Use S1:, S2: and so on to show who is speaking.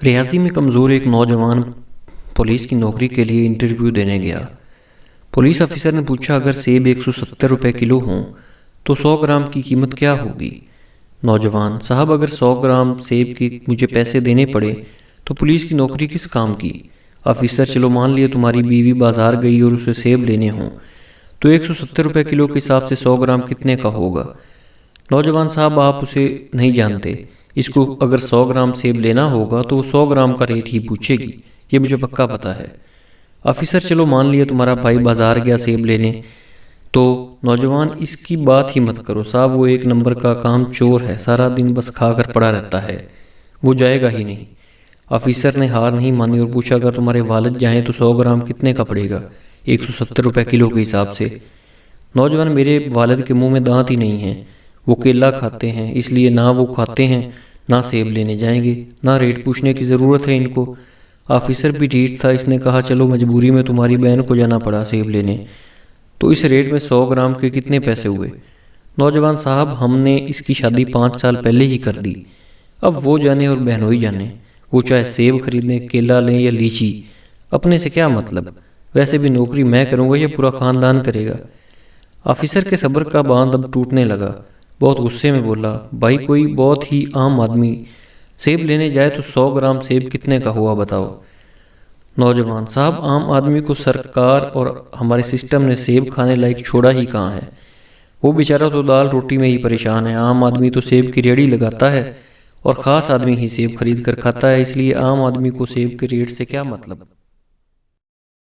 S1: रियासी में कमज़ोर एक नौजवान पुलिस की नौकरी के लिए इंटरव्यू देने गया। पुलिस अफसर ने पूछा, अगर सेब 170 रुपये किलो हों तो 100 ग्राम की कीमत क्या होगी? नौजवान: साहब, अगर 100 ग्राम सेब के मुझे पैसे देने पड़े तो पुलिस की नौकरी किस काम की? अफसर: चलो मान लिया तुम्हारी बीवी बाजार गई और उसे सेब लेने हों तो 170 रुपये किलो के हिसाब से 100 ग्राम कितने का होगा? नौजवान: साहब, आप उसे नहीं जानते, इसको अगर 100 ग्राम सेब लेना होगा तो वो 100 ग्राम का रेट ही पूछेगी, ये मुझे पक्का पता है। ऑफिसर: चलो मान लिया तुम्हारा भाई बाजार गया सेब लेने तो। नौजवान: इसकी बात ही मत करो साहब, वो एक नंबर का काम चोर है, सारा दिन बस खाकर पड़ा रहता है, वो जाएगा ही नहीं। ऑफिसर ने हार नहीं मानी और पूछा, अगर तुम्हारे वालिद जाएं तो 100 ग्राम कितने का पड़ेगा? 170 रुपये किलो के हिसाब से। नौजवान: मेरे वालिद के मुंह में दांत ही नहीं है, वो केला खाते हैं, इसलिए ना वो खाते हैं ना सेब लेने जाएंगे, ना रेट पूछने की ज़रूरत है इनको। ऑफिसर भी ढीठ था, इसने कहा, चलो मजबूरी में तुम्हारी बहन को जाना पड़ा सेब लेने, तो इस रेट में 100 ग्राम के कितने पैसे हुए? नौजवान: साहब, हमने इसकी शादी 5 साल पहले ही कर दी, अब वो जाने और बहनोई जाने, वो चाहे सेब खरीदें, केला लें या लीची, अपने से क्या मतलब? वैसे भी नौकरी मैं करूँगा या पूरा ख़ानदान करेगा? ऑफिसर के सब्र का बांध अब टूटने लगा, बहुत गुस्से में बोला, भाई कोई बहुत ही आम आदमी सेब लेने जाए तो 100 ग्राम सेब कितने का हुआ बताओ? नौजवान: साहब, आम आदमी को सरकार और हमारे सिस्टम ने सेब खाने लायक छोड़ा ही कहाँ है, वो बेचारा तो दाल रोटी में ही परेशान है। आम आदमी तो सेब की रेहड़ी लगाता है और ख़ास आदमी ही सेब खरीद कर खाता है, इसलिए आम आदमी को सेब के रेट से क्या मतलब।